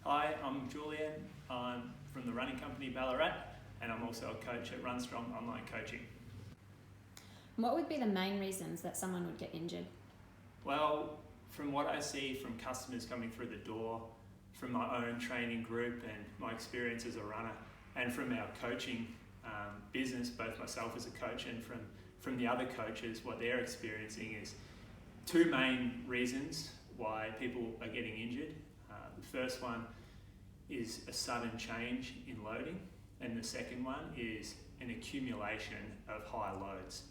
Hi, I'm Julian. I'm from the running company Ballarat, and I'm also a coach at RunStrong Online Coaching. What would be the main reasons that someone would get injured? Well, from what I see from customers coming through the door, from my own training group and my experience as a runner, and from our coaching business, both myself as a coach and from the other coaches, what they're experiencing is two main reasons why people are getting injured. The first one is a sudden change in loading, and the second one is an accumulation of high loads.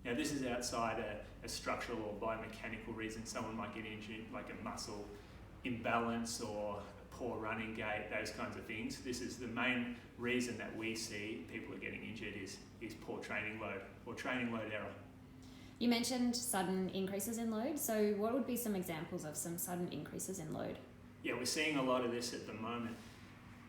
Now, this is outside a structural or biomechanical reason. Someone might get injured, like a muscle imbalance or poor running gait, those kinds of things. This is the main reason that we see people are getting injured is poor training load or training load error. You mentioned sudden increases in load, so what would be some examples of some sudden increases in load? Yeah, we're seeing a lot of this at the moment.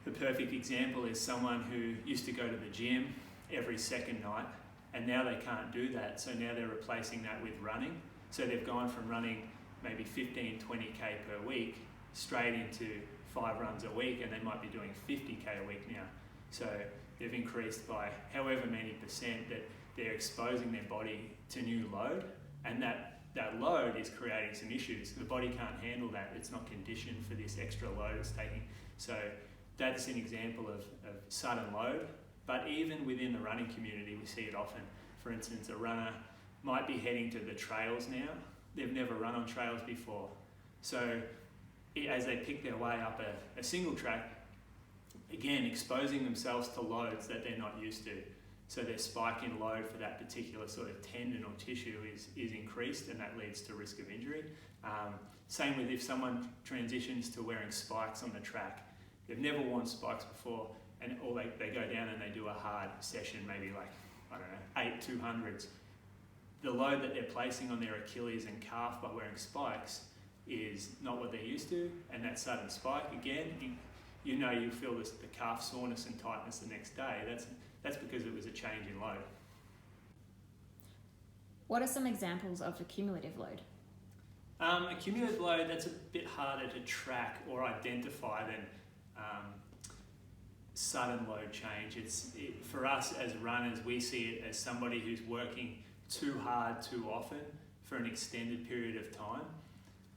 The perfect example is someone who used to go to the gym every second night, and now they can't do that. So now they're replacing that with running. So they've gone from running maybe 15, 20K per week straight into 5 runs a week, and they might be doing 50K a week now. So they've increased by however many percent that they're exposing their body to new load, and that load is creating some issues. The body can't handle that. It's not conditioned for this extra load it's taking. So that's an example of sudden load. But even within the running community, we see it often. For instance, a runner might be heading to the trails now. They've never run on trails before. So as they pick their way up a single track, again, exposing themselves to loads that they're not used to. So their spike in load for that particular sort of tendon or tissue is increased, and that leads to risk of injury. Same with if someone transitions to wearing spikes on the track. They've never worn spikes before, or they go down and they do a hard session, maybe like, 8 200s. The load that they're placing on their Achilles and calf by wearing spikes is not what they're used to, and that sudden spike, again, you feel the calf soreness and tightness the next day. That's because it was a change in load. What are some examples of accumulative load? Accumulative load, that's a bit harder to track or identify than sudden load change. For us as runners, we see it as somebody who's working too hard too often for an extended period of time,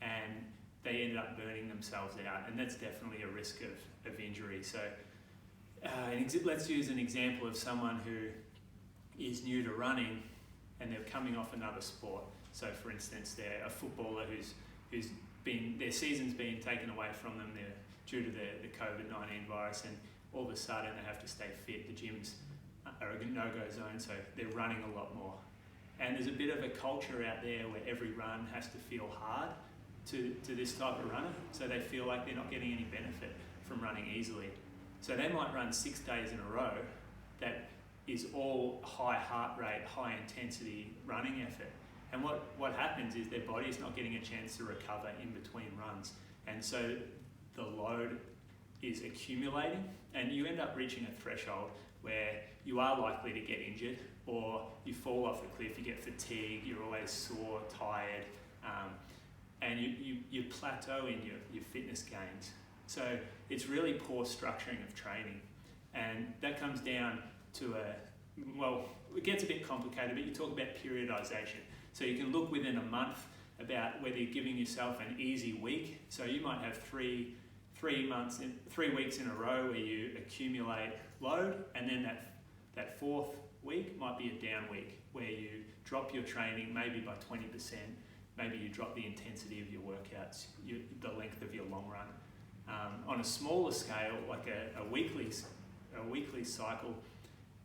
and they ended up burning themselves out, and that's definitely a risk of injury. So let's use an example of someone who is new to running and they're coming off another sport. So for instance, they're a footballer who's their season's been taken away from them due to the COVID-19 virus, and all of a sudden they have to stay fit. The gyms are a no-go zone, so they're running a lot more. And there's a bit of a culture out there where every run has to feel hard to this type of runner, so they feel like they're not getting any benefit from running easily. So they might run 6 days in a row that is all high heart rate, high intensity running effort. And what happens is their body is not getting a chance to recover in between runs. And so the load is accumulating, and you end up reaching a threshold where you are likely to get injured, or you fall off the cliff, you get fatigued, you're always sore, tired, and you plateau in your fitness gains. So it's really poor structuring of training, and that comes down to it gets a bit complicated, but you talk about periodization. So you can look within a month about whether you're giving yourself an easy week. So you might have 3 weeks in a row where you accumulate load, and then that 4th week might be a down week where you drop your training maybe by 20%, maybe you drop the intensity of your workouts, the length of your long run. On a smaller scale, like a weekly cycle,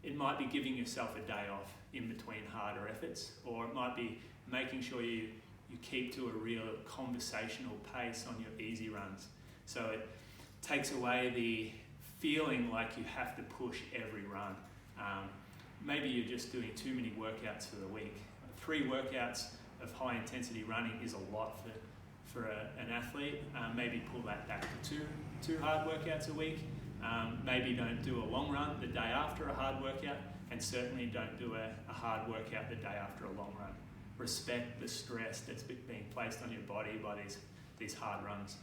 it might be giving yourself a day off in between harder efforts, or it might be making sure you keep to a real conversational pace on your easy runs. So it takes away the feeling like you have to push every run. Maybe you're just doing too many workouts for the week. 3 workouts of high intensity running is a lot for an athlete. Maybe pull that back to two hard workouts a week. Maybe don't do a long run the day after a hard workout, and certainly don't do a hard workout the day after a long run. Respect the stress that's being placed on your body by these hard runs.